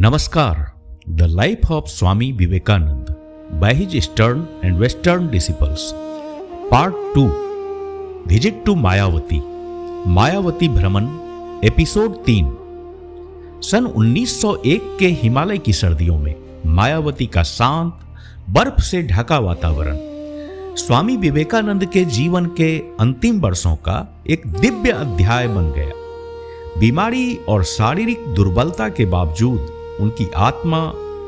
Namaskar. The life of Swami Vivekananda by his Eastern and Western disciples. Part 2. Visit to Mayavati. Mayawati भ्रमण episode 3। सन 1901 के हिमालय की सर्दियों में मायावती का शांत बर्फ से ढका वातावरण स्वामी विवेकानंद के जीवन के अंतिम वर्षों का एक दिव्य अध्याय बन गया। बीमारी और शारीरिक दुर्बलता के बावजूद उनकी आत्मा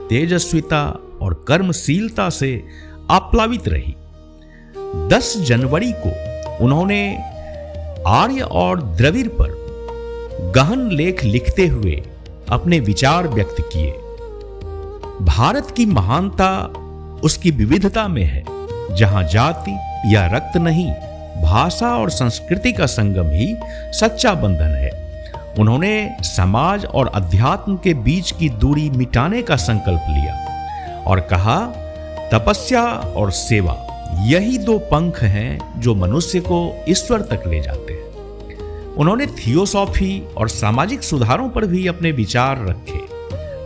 तेजस्विता और कर्मशीलता से आप्लावित रही। 10 जनवरी को उन्होंने आर्य और द्रविड़ पर गहन लेख लिखते हुए अपने विचार व्यक्त किए। भारत की महानता उसकी विविधता में है, जहां जाति या रक्त नहीं, भाषा और संस्कृति का संगम ही सच्चा बंधन है। उन्होंने समाज और अध्यात्म के बीच की दूरी मिटाने का संकल्प लिया और कहा, तपस्या और सेवा यही 2 पंख हैं जो मनुष्य को ईश्वर तक ले जाते हैं। उन्होंने थियोसॉफी और सामाजिक सुधारों पर भी अपने विचार रखे।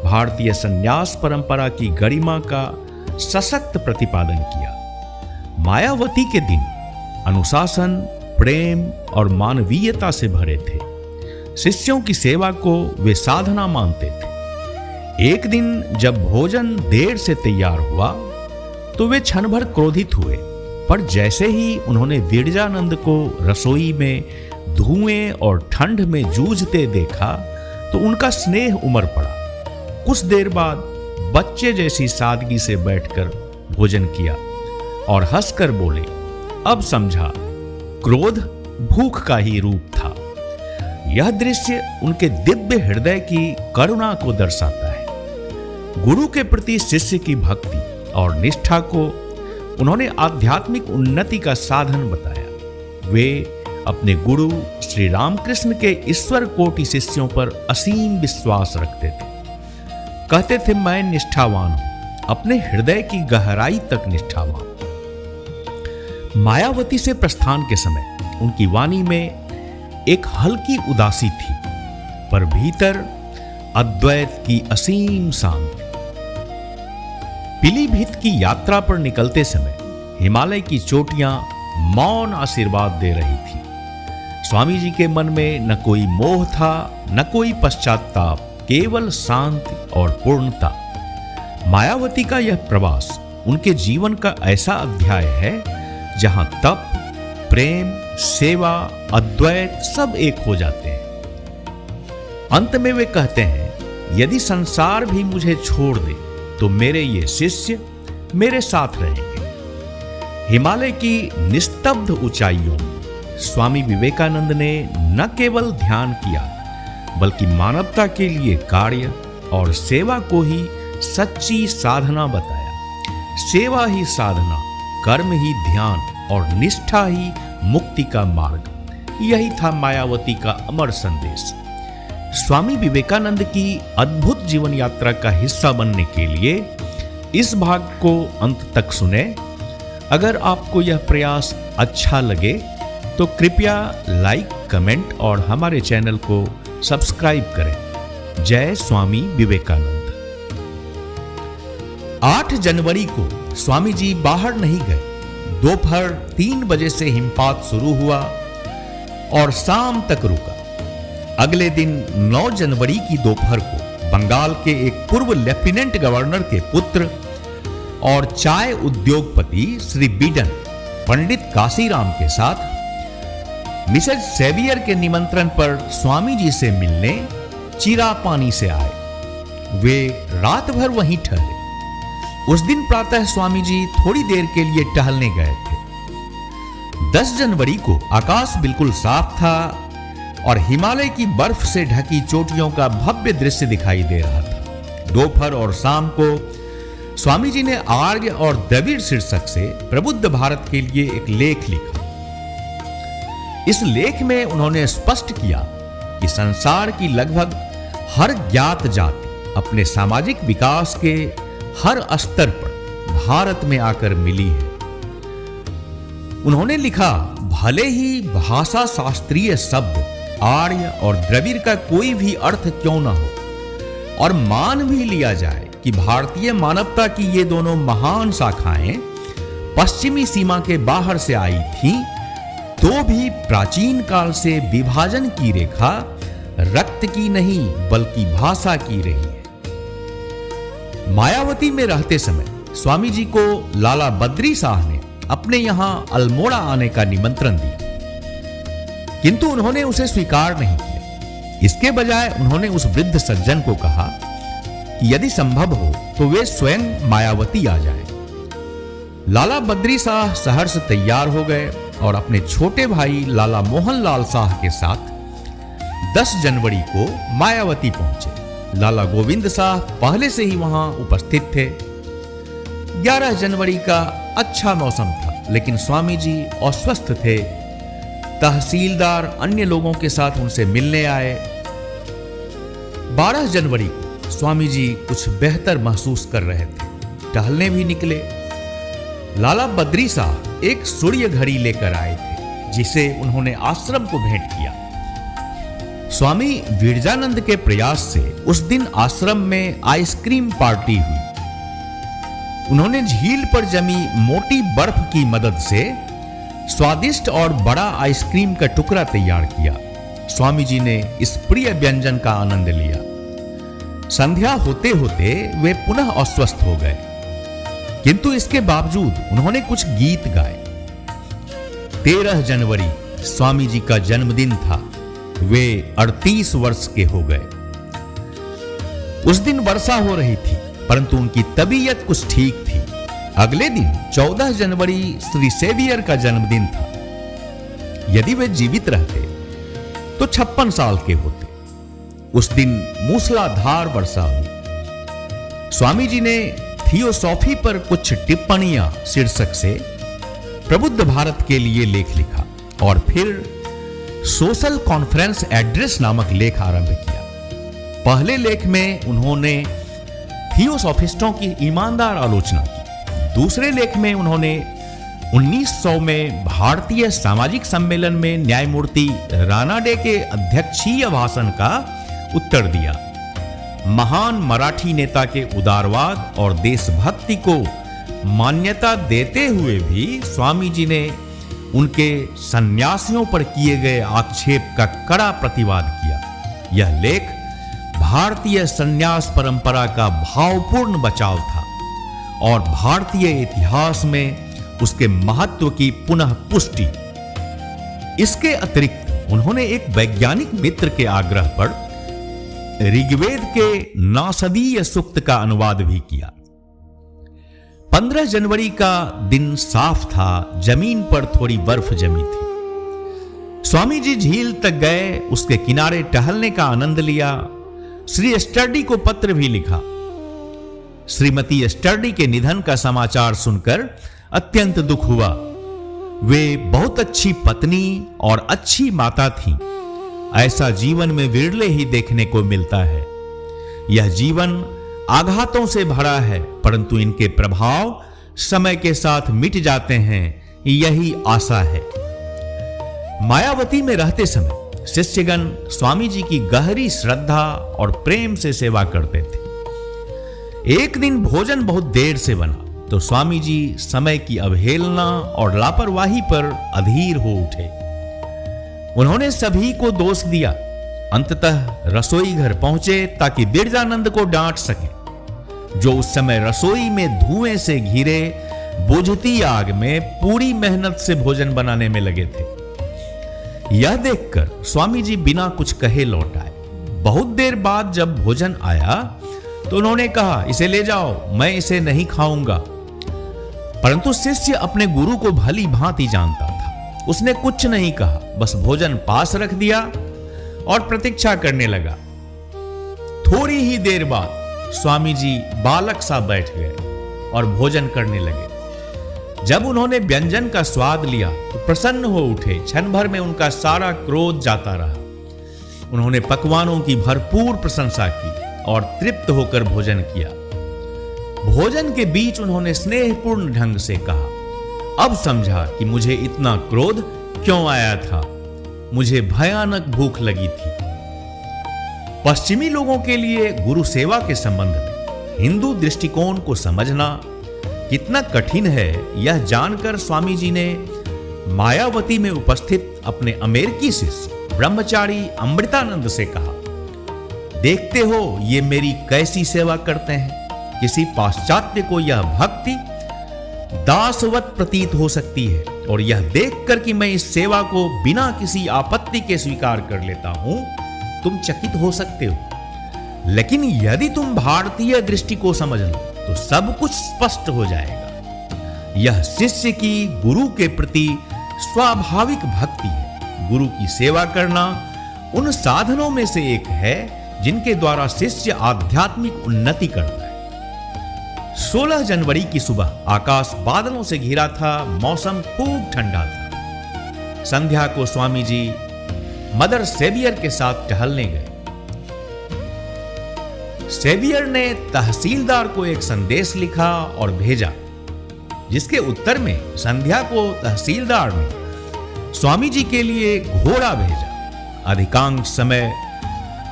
भारतीय संन्यास परंपरा की गरिमा का सशक्त प्रतिपादन किया। मायावती के दिन अनुशासन, प्रेम और मानवीयता से भरे थे। शिष्यों की सेवा को वे साधना मानते थे। एक दिन जब भोजन देर से तैयार हुआ तो वे क्षण भर क्रोधित हुए, पर जैसे ही उन्होंने विरजानंद को रसोई में धुएं और ठंड में जूझते देखा तो उनका स्नेह उमड़ पड़ा। कुछ देर बाद बच्चे जैसी सादगी से बैठकर भोजन किया और हंसकर बोले, अब समझा, क्रोध भूख का ही रूप था। यह दृश्य उनके दिव्य हृदय की करुणा को दर्शाता है। गुरु के प्रति शिष्य की भक्ति और निष्ठा को उन्होंने आध्यात्मिक उन्नति का साधन बताया। वे अपने गुरु श्री रामकृष्ण के ईश्वर कोटि शिष्यों पर असीम विश्वास रखते थे। कहते थे, मैं निष्ठावान हूं, अपने हृदय की गहराई तक निष्ठावान। मायावती से प्रस्थान के समय उनकी वाणी में एक हल्की उदासी थी, पर भीतर अद्वैत की असीम शांति। पीलीभीत की यात्रा पर निकलते समय हिमालय की चोटियां मौन आशीर्वाद दे रही थी। स्वामी जी के मन में न कोई मोह था, न कोई पश्चाताप, केवल शांति और पूर्णता। मायावती का यह प्रवास उनके जीवन का ऐसा अध्याय है जहां तप, प्रेम, सेवा, अद्वैत सब एक हो जाते हैं। अंत में वे कहते हैं, यदि संसार भी मुझे छोड़ दे तो मेरे ये शिष्य मेरे साथ रहेंगे। हिमालय की निस्तब्ध ऊंचाइयों में स्वामी विवेकानंद ने न केवल ध्यान किया, बल्कि मानवता के लिए कार्य और सेवा को ही सच्ची साधना बताया। सेवा ही साधना, कर्म ही ध्यान और निष्ठा ही मुक्ति का मार्ग। यही था मायावती का अमर संदेश। स्वामी विवेकानंद की अद्भुत जीवन यात्रा का हिस्सा बनने के लिए इस भाग को अंत तक सुने। अगर आपको यह प्रयास अच्छा लगे तो कृपया लाइक, कमेंट और हमारे चैनल को सब्सक्राइब करें। जय स्वामी विवेकानंद। 8 जनवरी को स्वामी जी बाहर नहीं गए। दोपहर 3 बजे से हिमपात शुरू हुआ और शाम तक रुका। अगले दिन 9 जनवरी की दोपहर को बंगाल के एक पूर्व लेफ्टिनेंट गवर्नर के पुत्र और चाय उद्योगपति श्री बीडन पंडित काशीराम के साथ मिसेज सेवियर के निमंत्रण पर स्वामी जी से मिलने चिरापानी से आए। वे रात भर वहीं ठहरे। उस दिन प्रातः स्वामी जी थोड़ी देर के लिए टहलने गए थे। 10 जनवरी को आकाश बिल्कुल साफ था और हिमालय की बर्फ से ढकी चोटियों का भव्य दृश्य दिखाई दे रहा था। दोपहर और शाम को स्वामी जी ने आर्य और द्रविड़ शीर्षक से प्रबुद्ध भारत के लिए एक लेख लिखा। इस लेख में उन्होंने स्पष्ट किया कि संसार की लगभग हर ज्ञात जाति अपने सामाजिक विकास के हर स्तर पर भारत में आकर मिली है। उन्होंने लिखा, भले ही भाषा शास्त्रीय शब्द आर्य और द्रविड़ का कोई भी अर्थ क्यों ना हो, और मान भी लिया जाए कि भारतीय मानवता की ये दोनों महान शाखाएं पश्चिमी सीमा के बाहर से आई थीं, तो भी प्राचीन काल से विभाजन की रेखा रक्त की नहीं बल्कि भाषा की रही है। मायावती में रहते समय स्वामी जी को लाला बद्री शाह ने अपने यहां अल्मोड़ा आने का निमंत्रण दिया, किंतु उन्होंने उसे स्वीकार नहीं किया। इसके बजाय उन्होंने उस वृद्ध सज्जन को कहा कि यदि संभव हो तो वे स्वयं मायावती आ जाए। लाला बद्री शाह शहर से तैयार हो गए और अपने छोटे भाई लाला मोहन लाल शाह के साथ 10 जनवरी को मायावती पहुंचे। लाला गोविंद शाह पहले से ही वहां उपस्थित थे। 11 जनवरी का अच्छा मौसम था, लेकिन स्वामी जी अस्वस्थ थे। तहसीलदार अन्य लोगों के साथ उनसे मिलने आए। 12 जनवरी को स्वामी जी कुछ बेहतर महसूस कर रहे थे, टहलने भी निकले। लाला बद्री शाह एक सूर्य घड़ी लेकर आए थे, जिसे उन्होंने आश्रम को भेंट किया। स्वामी विरजानंद के प्रयास से उस दिन आश्रम में आइसक्रीम पार्टी हुई। उन्होंने झील पर जमी मोटी बर्फ की मदद से स्वादिष्ट और बड़ा आइसक्रीम का टुकड़ा तैयार किया। स्वामी जी ने इस प्रिय व्यंजन का आनंद लिया। संध्या होते होते वे पुनः अस्वस्थ हो गए, किंतु इसके बावजूद उन्होंने कुछ गीत गाए। 13 जनवरी स्वामी जी का जन्मदिन था। वे 38 वर्ष के हो गए। उस दिन वर्षा हो रही थी, परंतु उनकी तबीयत कुछ ठीक थी। अगले दिन 14 जनवरी श्री सेवियर का जन्मदिन था। यदि वे जीवित रहते तो 56 साल के होते। उस दिन मूसलाधार वर्षा हुई। स्वामी जी ने थियोसॉफी पर कुछ टिप्पणियां शीर्षक से प्रबुद्ध भारत के लिए लेख लिखा और फिर सोशल कॉन्फ्रेंस एड्रेस नामक लेख आरंभ किया। पहले लेख में उन्होंने थियोसॉफिस्टों की ईमानदार आलोचना की। दूसरे लेख में उन्होंने 1900 में भारतीय सामाजिक सम्मेलन में न्यायमूर्ति रानाडे के अध्यक्षीय भाषण का उत्तर दिया। महान मराठी नेता के उदारवाद और देशभक्ति को मान्यता देते हुए भी स्वामी जी ने उनके सन्यासियों पर किए गए आक्षेप का कड़ा प्रतिवाद किया। यह लेख भारतीय सन्यास परंपरा का भावपूर्ण बचाव था और भारतीय इतिहास में उसके महत्व की पुनः पुष्टि। इसके अतिरिक्त उन्होंने एक वैज्ञानिक मित्र के आग्रह पर ऋग्वेद के नासदीय सूक्त का अनुवाद भी किया। 15 जनवरी का दिन साफ था। जमीन पर थोड़ी बर्फ जमी थी। स्वामी जी झील तक गए, उसके किनारे टहलने का आनंद लिया। श्री स्टर्डी को पत्र भी लिखा। श्रीमती स्टर्डी के निधन का समाचार सुनकर अत्यंत दुख हुआ। वे बहुत अच्छी पत्नी और अच्छी माता थीं। ऐसा जीवन में विरले ही देखने को मिलता है। यह जीवन आघातों से भरा है, परंतु इनके प्रभाव समय के साथ मिट जाते हैं, यही आशा है। मायावती में रहते समय शिष्यगण स्वामी जी की गहरी श्रद्धा और प्रेम से सेवा करते थे। एक दिन भोजन बहुत देर से बना तो स्वामी जी समय की अवहेलना और लापरवाही पर अधीर हो उठे। उन्होंने सभी को दोष दिया। अंततः रसोई घर पहुंचे ताकि बिरजानंद को डांट सके, जो उस समय रसोई में धुएं से घिरे बुझती आग में पूरी मेहनत से भोजन बनाने में लगे थे। यह देखकर स्वामी जी बिना कुछ कहे लौट आए। बहुत देर बाद जब भोजन आया तो उन्होंने कहा, इसे ले जाओ, मैं इसे नहीं खाऊंगा। परंतु शिष्य अपने गुरु को भली भांति जानता था। उसने कुछ नहीं कहा, बस भोजन पास रख दिया और प्रतीक्षा करने लगा। थोड़ी ही देर बाद स्वामी जी बालक सा बैठ गए और भोजन करने लगे। जब उन्होंने व्यंजन का स्वाद लिया तो प्रसन्न हो उठे। क्षण भर में उनका सारा क्रोध जाता रहा। उन्होंने पकवानों की भरपूर प्रशंसा की और तृप्त होकर भोजन किया। भोजन के बीच उन्होंने स्नेहपूर्ण ढंग से कहा, अब समझा कि मुझे इतना क्रोध क्यों आया था। मुझे भयानक भूख लगी थी। पश्चिमी लोगों के लिए गुरु सेवा के संबंध में हिंदू दृष्टिकोण को समझना कितना कठिन है, यह जानकर स्वामी जी ने मायावती में उपस्थित अपने अमेरिकी शिष्य ब्रह्मचारी अमृतानंद से कहा, देखते हो ये मेरी कैसी सेवा करते हैं। किसी पाश्चात्य को यह भक्ति दासवत प्रतीत हो सकती है, और यह देखकर कि मैं इस सेवा को बिना किसी आपत्ति के स्वीकार कर लेता हूं, तुम चकित हो सकते हो। लेकिन यदि तुम भारतीय दृष्टि को समझ लो तो सब कुछ स्पष्ट हो जाएगा। यह शिष्य की गुरु के प्रति स्वाभाविक भक्ति है। गुरु की सेवा करना उन साधनों में से एक है जिनके द्वारा शिष्य आध्यात्मिक उन्नति करता है। 16 जनवरी की सुबह आकाश बादलों से घिरा था, मौसम खूब ठंडा था। संध्या को स्वामी जी मदर सेवियर के साथ टहलने गए। सेवियर ने तहसीलदार को एक संदेश लिखा और भेजा, जिसके उत्तर में संध्या को तहसीलदार ने स्वामी जी के लिए घोड़ा भेजा। अधिकांश समय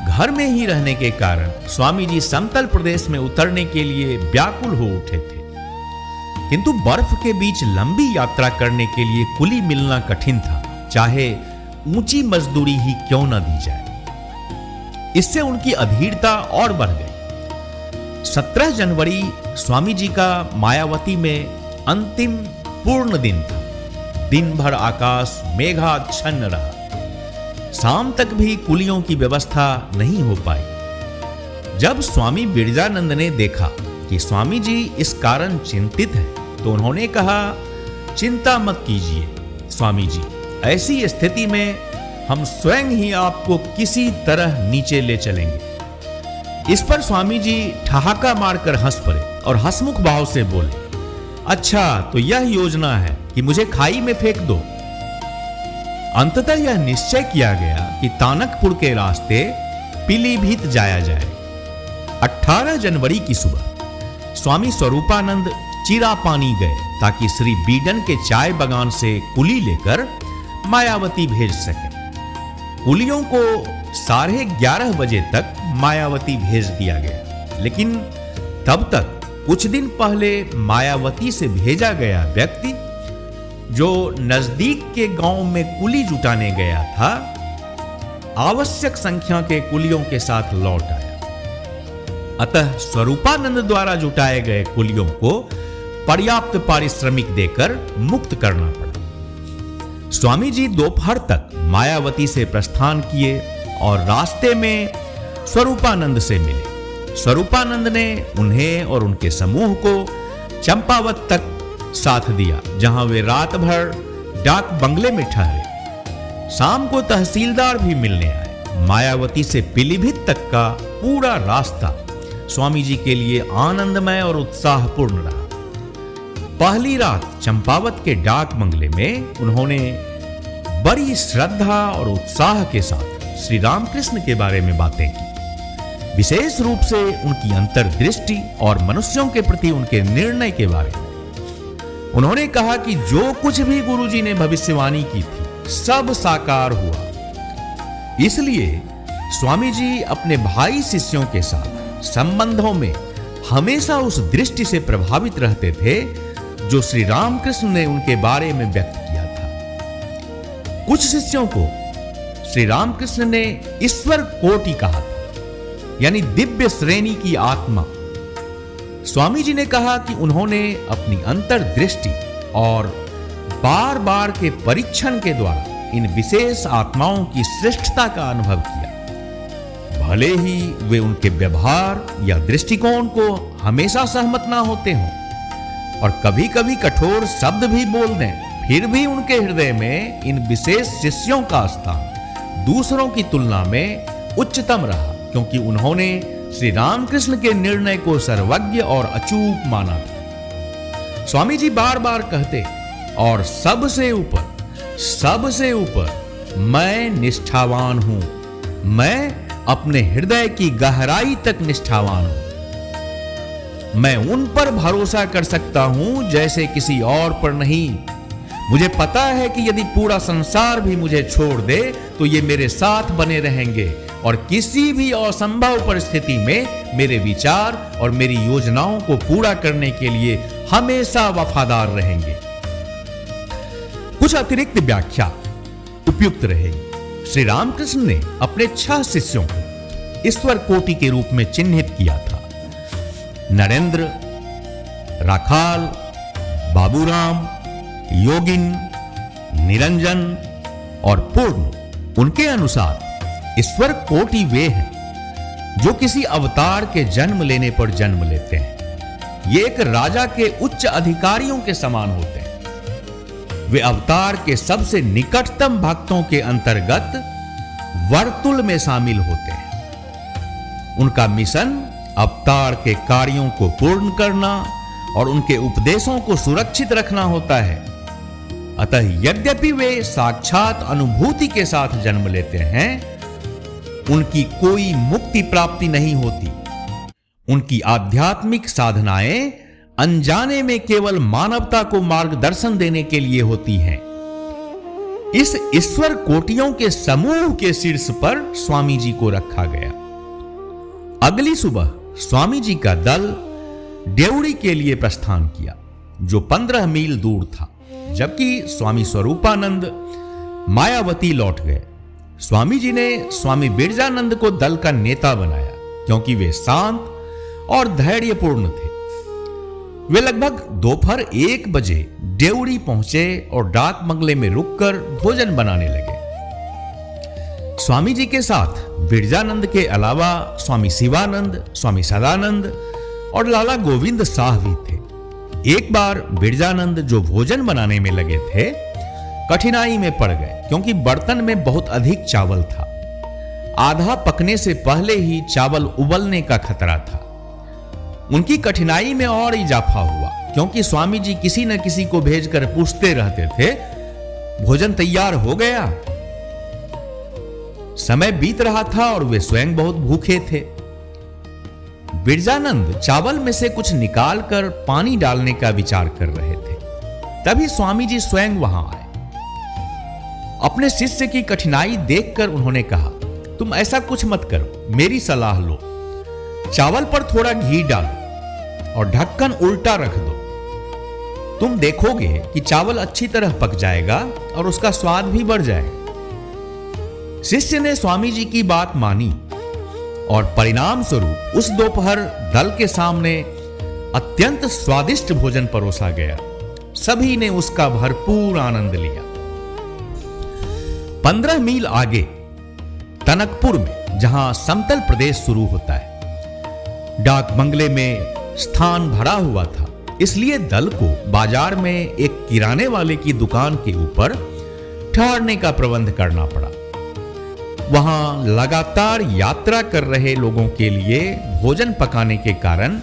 घर में ही रहने के कारण स्वामी जी समतल प्रदेश में उतरने के लिए व्याकुल हो उठे थे, किंतु बर्फ के बीच लंबी यात्रा करने के लिए कुली मिलना कठिन था, चाहे ऊंची मजदूरी ही क्यों न दी जाए। इससे उनकी अधीरता और बढ़ गई। 17 जनवरी स्वामी जी का मायावती में अंतिम पूर्ण दिन था। दिन भर आकाश मेघाच्छन्न रहा। शाम तक भी कुलियों की व्यवस्था नहीं हो पाई। जब स्वामी विरजानंद ने देखा कि स्वामी जी इस कारण चिंतित हैं, तो उन्होंने कहा, चिंता मत कीजिए स्वामी जी, ऐसी स्थिति में हम स्वयं ही आपको किसी तरह नीचे ले चलेंगे। इस पर स्वामी जी ठहाका मारकर हंस पड़े और हंसमुख भाव से बोले, अच्छा तो यह योजना है कि मुझे खाई में फेंक दो। अंततः यह निश्चय किया गया कि तानकपुर के रास्ते पीलीभीत जाया जाए। 18 जनवरी की सुबह स्वामी स्वरूपानंद चिरापानी गए ताकि श्री बीडन के चाय बागान से कुली लेकर मायावती भेज सके। कुलियों को 11:30 बजे तक मायावती भेज दिया गया, लेकिन तब तक कुछ दिन पहले मायावती से भेजा गया व्यक्ति, जो नजदीक के गांव में कुली जुटाने गया था, आवश्यक संख्या के कुलियों के साथ लौट आया। अतः स्वरूपानंद द्वारा जुटाए गए कुलियों को पर्याप्त पारिश्रमिक देकर मुक्त करना पड़ा। स्वामी जी दोपहर तक मायावती से प्रस्थान किए और रास्ते में स्वरूपानंद से मिले। स्वरूपानंद ने उन्हें और उनके समूह को चंपावत तक साथ दिया, जहां वे रात भर डाक बंगले में ठहरे। शाम को तहसीलदार भी मिलने आए। मायावती से पीलीभीत तक का पूरा रास्ता स्वामी जी के लिए आनंदमय और उत्साहपूर्ण रहा। पहली रात चंपावत के डाक बंगले में उन्होंने बड़ी श्रद्धा और उत्साह के साथ श्री रामकृष्ण के बारे में बातें की, विशेष रूप से उनकी अंतर्दृष्टि और मनुष्यों के प्रति उनके निर्णय के बारे में। उन्होंने कहा कि जो कुछ भी गुरुजी ने भविष्यवाणी की थी, सब साकार हुआ। इसलिए स्वामी जी अपने भाई शिष्यों के साथ संबंधों में हमेशा उस दृष्टि से प्रभावित रहते थे जो श्री रामकृष्ण ने उनके बारे में व्यक्त किया था। कुछ शिष्यों को श्री रामकृष्ण ने ईश्वर कोटि कहा था, यानी दिव्य श्रेणी की आत्मा। स्वामी जी ने कहा कि उन्होंने अपनी अंतर्दृष्टि और बार बार के परीक्षण के द्वारा इन विशेष आत्माओं की श्रेष्ठता का अनुभव किया। भले ही वे उनके व्यवहार या दृष्टिकोण को हमेशा सहमत ना होते हों और कभी कभी कठोर शब्द भी बोल दें, फिर भी उनके हृदय में इन विशेष शिष्यों का स्थान दूसरों की तुलना में उच्चतम रहा, क्योंकि उन्होंने श्री रामकृष्ण के निर्णय को सर्वज्ञ और अचूक माना था। स्वामी जी बार बार कहते, और सबसे ऊपर मैं निष्ठावान हूं, मैं अपने हृदय की गहराई तक निष्ठावान हूं। मैं उन पर भरोसा कर सकता हूं जैसे किसी और पर नहीं। मुझे पता है कि यदि पूरा संसार भी मुझे छोड़ दे तो ये मेरे साथ बने रहेंगे और किसी भी असंभव परिस्थिति में मेरे विचार और मेरी योजनाओं को पूरा करने के लिए हमेशा वफादार रहेंगे। कुछ अतिरिक्त व्याख्या उपयुक्त रहेगी। श्री रामकृष्ण ने अपने 6 शिष्यों को ईश्वर कोटि के रूप में चिन्हित किया था। नरेंद्र, राखाल, बाबूराम, योगिन, निरंजन और पूर्ण। उनके अनुसार ईश्वर कोटि वे हैं जो किसी अवतार के जन्म लेने पर जन्म लेते हैं। ये एक राजा के उच्च अधिकारियों के समान होते हैं। वे अवतार के सबसे निकटतम भक्तों के अंतर्गत वर्तुल में शामिल होते हैं। उनका मिशन अवतार के कार्यों को पूर्ण करना और उनके उपदेशों को सुरक्षित रखना होता है। अतः यद्यपि वे साक्षात अनुभूति के साथ जन्म लेते हैं, उनकी कोई मुक्ति प्राप्ति नहीं होती। उनकी आध्यात्मिक साधनाएं अनजाने में केवल मानवता को मार्गदर्शन देने के लिए होती हैं। इस ईश्वर कोटियों के समूह के शीर्ष पर स्वामी जी को रखा गया। अगली सुबह स्वामी जी का दल देवड़ी के लिए प्रस्थान किया, जो 15 मील दूर था, जबकि स्वामी स्वरूपानंद मायावती लौट गए। स्वामी जी ने स्वामी बिरजानंद को दल का नेता बनाया, क्योंकि वे शांत और धैर्यपूर्ण थे। वे लगभग दोपहर 1 बजे देवड़ी पहुंचे और डाक बंगले में रुककर भोजन बनाने लगे। स्वामी जी के साथ बिरजानंद के अलावा स्वामी शिवानंद, स्वामी सदानंद और लाला गोविंद शाह भी थे। एक बार बिरजानंद, जो भोजन बनाने में लगे थे, कठिनाई में पड़ गए, क्योंकि बर्तन में बहुत अधिक चावल था। आधा पकने से पहले ही चावल उबलने का खतरा था। उनकी कठिनाई में और इजाफा हुआ, क्योंकि स्वामी जी किसी न किसी को भेजकर पूछते रहते थे, भोजन तैयार हो गया? समय बीत रहा था और वे स्वयं बहुत भूखे थे। बिरजानंद चावल में से कुछ निकालकर पानी डालने का विचार कर रहे थे। तभी स्वामी जी स्वयं वहां आए। अपने शिष्य की कठिनाई देखकर उन्होंने कहा, तुम ऐसा कुछ मत करो, मेरी सलाह लो। चावल पर थोड़ा घी डालो और ढक्कन उल्टा रख दो। तुम देखोगे कि चावल अच्छी तरह पक जाएगा और उसका स्वाद भी बढ़ जाएगा। शिष्य ने स्वामी जी की बात मानी और परिणाम स्वरूप उस दोपहर दल के सामने अत्यंत स्वादिष्ट भोजन परोसा गया। सभी ने उसका भरपूर आनंद लिया। 15 मील आगे टनकपुर में, जहां समतल प्रदेश शुरू होता है, डाक बंगले में स्थान भरा हुआ था, इसलिए दल को बाजार में एक किराने वाले की दुकान के ऊपर ठहरने का प्रबंध करना पड़ा। वहां लगातार यात्रा कर रहे लोगों के लिए भोजन पकाने के कारण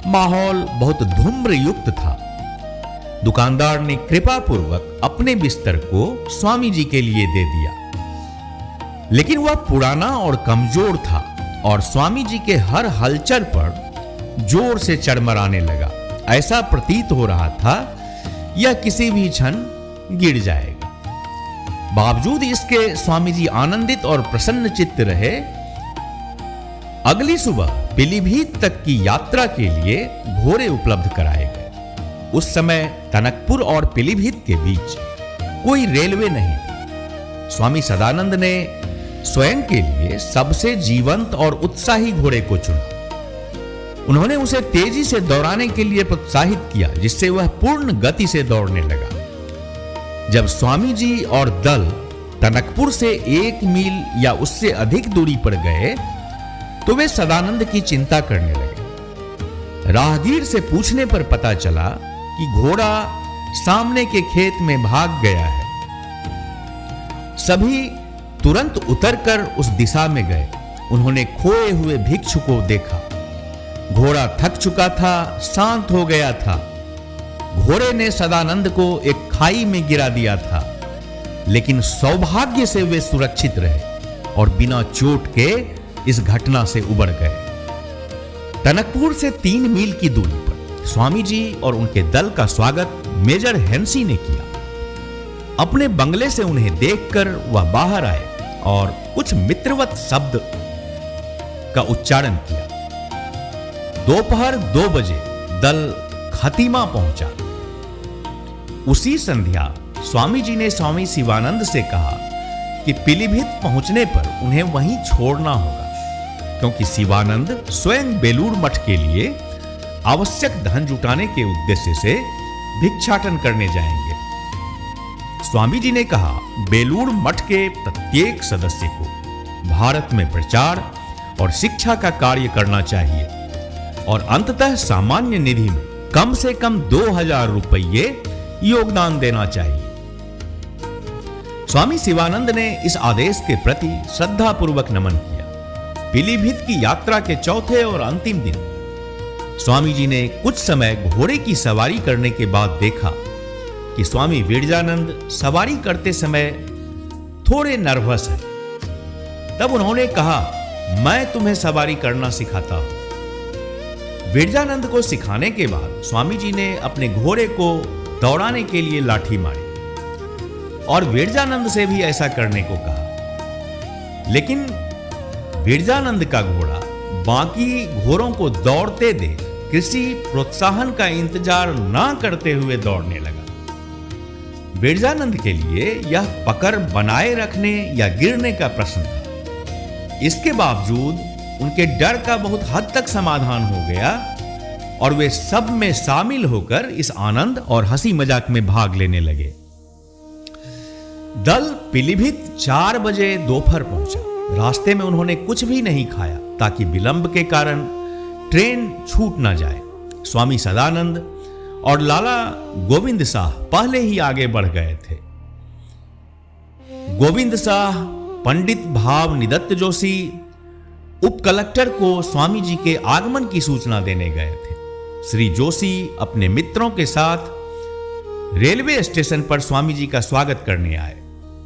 माहौल बहुत धूम्र युक्त था। दुकानदार ने कृपापूर्वक अपने बिस्तर को स्वामी जी के लिए दे दिया, लेकिन वह पुराना और कमजोर था और स्वामी जी के हर हलचल पर जोर से चरमराने लगा। ऐसा प्रतीत हो रहा था यह किसी भी क्षण गिर जाएगा। बावजूद इसके स्वामी जी आनंदित और प्रसन्न चित्त रहे। अगली सुबह पीलीभीत तक की यात्रा के लिए घोड़े उपलब्ध कराए गए। उस समय टनकपुर और पीलीभीत के बीच कोई रेलवे नहीं थी। स्वामी सदानंद ने स्वयं के लिए सबसे जीवंत और उत्साही घोड़े को चुना। उन्होंने उसे तेजी से दौड़ाने के लिए प्रोत्साहित किया, जिससे वह पूर्ण गति से दौड़ने लगा। जब स्वामी जी और दल टनकपुर से 1 मील या उससे अधिक दूरी पर गए, तो वे सदानंद की चिंता करने लगे। राहगीर से पूछने पर पता चला कि घोड़ा सामने के खेत में भाग गया है। सभी तुरंत उतरकर उस दिशा में गए। उन्होंने खोए हुए भिक्षु को देखा। घोड़ा थक चुका था, शांत हो गया था। घोड़े ने सदानंद को एक खाई में गिरा दिया था, लेकिन सौभाग्य से वे सुरक्षित रहे और बिना चोट के इस घटना से उबर गए। टनकपुर से 3 मील की दूरी पर स्वामी जी और उनके दल का स्वागत मेजर हेंसी ने किया। अपने बंगले से उन्हें देखकर वह बाहर आए और कुछ मित्रवत शब्द का उच्चारण किया। दोपहर 2 बजे दल खतीमा पहुंचा। उसी संध्या स्वामी जी ने स्वामी शिवानंद से कहा कि पीलीभीत पहुंचने पर उन्हें वहीं छोड़ना होगा, क्योंकि शिवानंद स्वयं बेलूर मठ के लिए आवश्यक धन जुटाने के उद्देश्य से भिक्षाटन करने जाएंगे। स्वामी जी ने कहा, बेलूर मठ के प्रत्येक सदस्य को भारत में प्रचार और शिक्षा का कार्य करना चाहिए और अंततः सामान्य निधि में कम से कम 2000 रुपये योगदान देना चाहिए। स्वामी शिवानंद ने इस आदेश के प्रति श्रद्धापूर्वक नमन किया। पीलीभीत की यात्रा के चौथे और अंतिम दिन स्वामी जी ने कुछ समय घोड़े की सवारी करने के बाद देखा कि स्वामी विरजानंद सवारी करते समय थोड़े नर्वस हैं। तब उन्होंने कहा, मैं तुम्हें सवारी करना सिखाता हूं। विरजानंद को सिखाने के बाद स्वामी जी ने अपने घोड़े को दौड़ाने के लिए लाठी मारी और विरजानंद से भी ऐसा करने को कहा, लेकिन विरजानंद का घोड़ा बाकी घोड़ों को दौड़ते देख किसी प्रोत्साहन का इंतजार ना करते हुए दौड़ने लगा। विरजानंद के लिए यह पकड़ बनाए रखने या गिरने का प्रश्न था। इसके बावजूद उनके डर का बहुत हद तक समाधान हो गया और वे सब में शामिल होकर इस आनंद और हंसी मजाक में भाग लेने लगे। दल पीलीभीत 4 बजे दोपहर पहुंचा। रास्ते में उन्होंने कुछ भी नहीं खाया ताकि विलंब के कारण ट्रेन छूट ना जाए। स्वामी सदानंद और लाला गोविंद शाह पहले ही आगे बढ़ गए थे। गोविंद शाह पंडित भाव निदत्त जोशी उप कलेक्टर को स्वामी जी के आगमन की सूचना देने गए थे। श्री जोशी अपने मित्रों के साथ रेलवे स्टेशन पर स्वामी जी का स्वागत करने आए।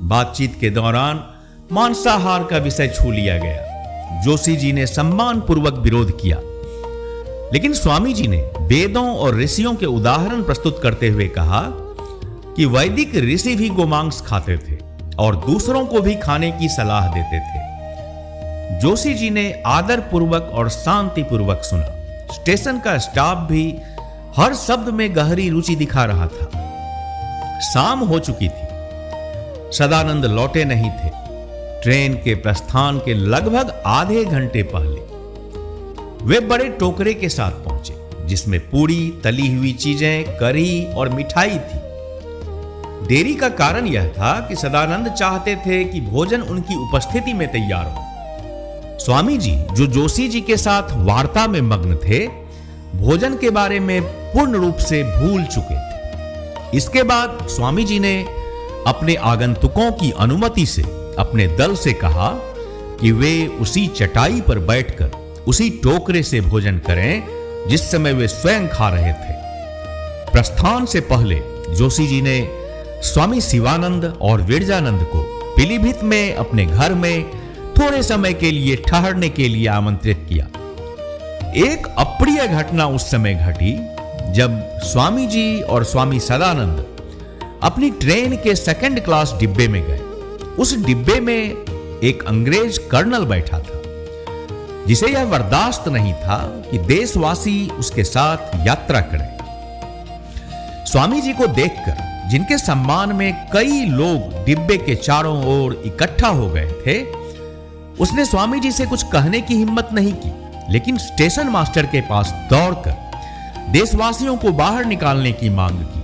बातचीत के दौरान मांसाहार का विषय छू लिया गया। जोशी जी ने सम्मान पूर्वक विरोध किया, लेकिन स्वामी जी ने वेदों और ऋषियों के उदाहरण प्रस्तुत करते हुए कहा कि वैदिक ऋषि भी गोमांस खाते थे और दूसरों को भी खाने की सलाह देते थे। जोशी जी ने आदर पूर्वक और शांति पूर्वक सुना। स्टेशन का स्टाफ भी हर शब्द में गहरी रुचि दिखा रहा था। शाम हो चुकी थी। सदानंद लौटे नहीं थे। ट्रेन के प्रस्थान के लगभग आधे घंटे पहले वे बड़े टोकरे के साथ पहुंचे, जिसमें पूरी, तली हुई चीजें, करी और मिठाई थी। देरी का कारण यह था कि सदानंद चाहते थे कि भोजन उनकी उपस्थिति में तैयार हो। स्वामी जी, जो जोशी जी के साथ वार्ता में मग्न थे, भोजन के बारे में पूर्ण रूप से भूल चुके थे। इसके बाद स्वामी जी ने अपने आगंतुकों की अनुमति से अपने दल से कहा कि वे उसी चटाई पर बैठकर उसी टोकरे से भोजन करें जिस समय वे स्वयं खा रहे थे। प्रस्थान से पहले जोशी जी ने स्वामी शिवानंद और विरजानंद को पीलीभीत में अपने घर में थोड़े समय के लिए ठहरने के लिए आमंत्रित किया। एक अप्रिय घटना उस समय घटी जब स्वामी जी और स्वामी सदानंद अपनी ट्रेन के सेकंड क्लास डिब्बे में गए। उस डिब्बे में एक अंग्रेज कर्नल बैठा था, जिसे यह बर्दाश्त नहीं था कि देशवासी उसके साथ यात्रा करें। स्वामी जी को देखकर, जिनके सम्मान में कई लोग डिब्बे के चारों ओर इकट्ठा हो गए थे, उसने स्वामी जी से कुछ कहने की हिम्मत नहीं की, लेकिन स्टेशन मास्टर के पास दौड़कर देशवासियों को बाहर निकालने की मांग की।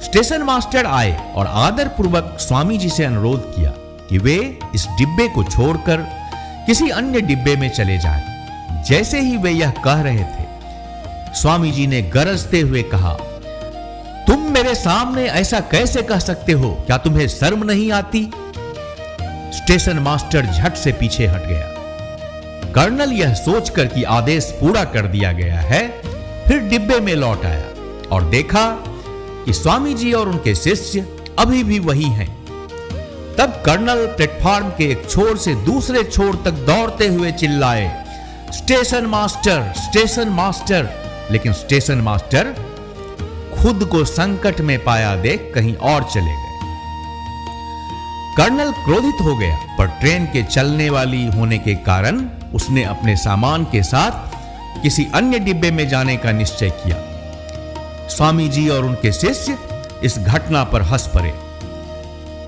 स्टेशन मास्टर आए और आदर पूर्वक स्वामी जी से अनुरोध किया कि वे इस डिब्बे को छोड़कर किसी अन्य डिब्बे में चले जाएं। जैसे ही वे यह कह रहे थे, स्वामी जी ने गरजते हुए कहा, तुम मेरे सामने ऐसा कैसे कह सकते हो? क्या तुम्हें शर्म नहीं आती? स्टेशन मास्टर झट से पीछे हट गया। कर्नल यह सोचकर कि आदेश पूरा कर दिया गया है, फिर डिब्बे में लौट आया और देखा कि स्वामी जी और उनके शिष्य अभी भी वही हैं। तब कर्नल प्लेटफॉर्म के एक छोर से दूसरे छोर तक दौड़ते हुए चिल्लाए, स्टेशन मास्टर, स्टेशन मास्टर। लेकिन स्टेशन मास्टर खुद को संकट में पाया देख कहीं और चले गए। कर्नल क्रोधित हो गया, पर ट्रेन के चलने वाली होने के कारण उसने अपने सामान के साथ किसी अन्य डिब्बे में जाने का निश्चय किया। स्वामी जी और उनके शिष्य इस घटना पर हंस पड़े।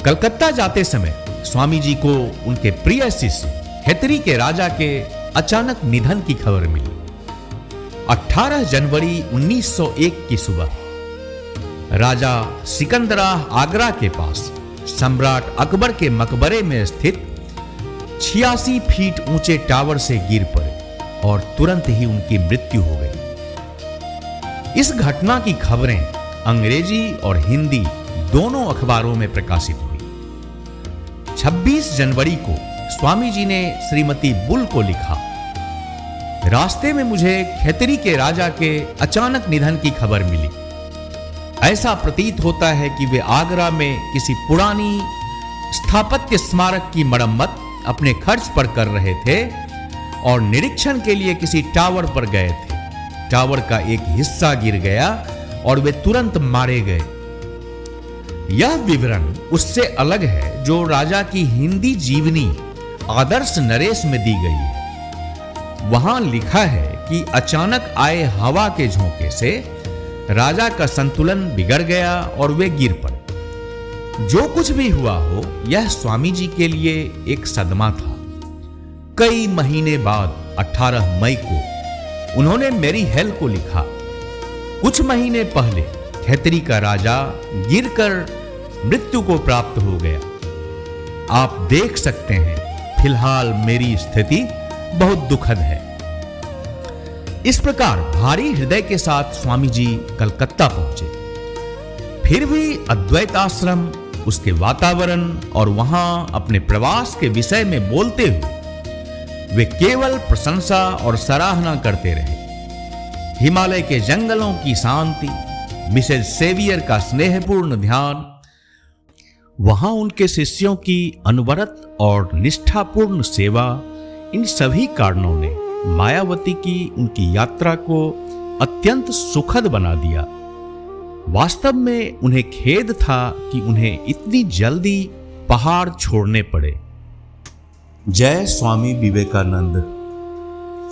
कलकत्ता जाते समय स्वामी जी को उनके प्रिय शिष्य खैतरी के राजा के अचानक निधन की खबर मिली। 18 जनवरी 1901 की सुबह राजा सिकंदराह आगरा के पास सम्राट अकबर के मकबरे में स्थित 86 फीट ऊंचे टावर से गिर पड़े और तुरंत ही उनकी मृत्यु हो गई। इस घटना की खबरें अंग्रेजी और हिंदी दोनों अखबारों में प्रकाशित हुई। 26 जनवरी को स्वामी जी ने श्रीमती बुल को लिखा, रास्ते में मुझे खैतरी के राजा के अचानक निधन की खबर मिली। ऐसा प्रतीत होता है कि वे आगरा में किसी पुरानी स्थापत्य स्मारक की मरम्मत अपने खर्च पर कर रहे थे और निरीक्षण के लिए किसी टावर पर गए थे। टावर का एक हिस्सा गिर गया और वे तुरंत मारे गए। यह विवरण उससे अलग है जो राजा की हिंदी जीवनी आदर्श नरेश में दी गई है। वहां लिखा है कि अचानक आए हवा के झोंके से राजा का संतुलन बिगड़ गया और वे गिर पड़े। जो कुछ भी हुआ हो, यह स्वामी जी के लिए एक सदमा था। कई महीने बाद 18 मई को उन्होंने मेरी हेल को लिखा, कुछ महीने पहले खैतरी का राजा गिरकर मृत्यु को प्राप्त हो गया। आप देख सकते हैं फिलहाल मेरी स्थिति बहुत दुखद है। इस प्रकार भारी हृदय के साथ स्वामी जी कलकत्ता पहुंचे। फिर भी अद्वैत आश्रम, उसके वातावरण और वहां अपने प्रवास के विषय में बोलते हुए वे केवल प्रशंसा और सराहना करते रहे। हिमालय के जंगलों की शांति, मिसेज सेवियर का स्नेहपूर्ण ध्यान, वहां उनके शिष्यों की अनवरत और निष्ठापूर्ण सेवा, इन सभी कारणों ने मायावती की उनकी यात्रा को अत्यंत सुखद बना दिया। वास्तव में उन्हें खेद था कि उन्हें इतनी जल्दी पहाड़ छोड़ने पड़े। जय स्वामी विवेकानंद।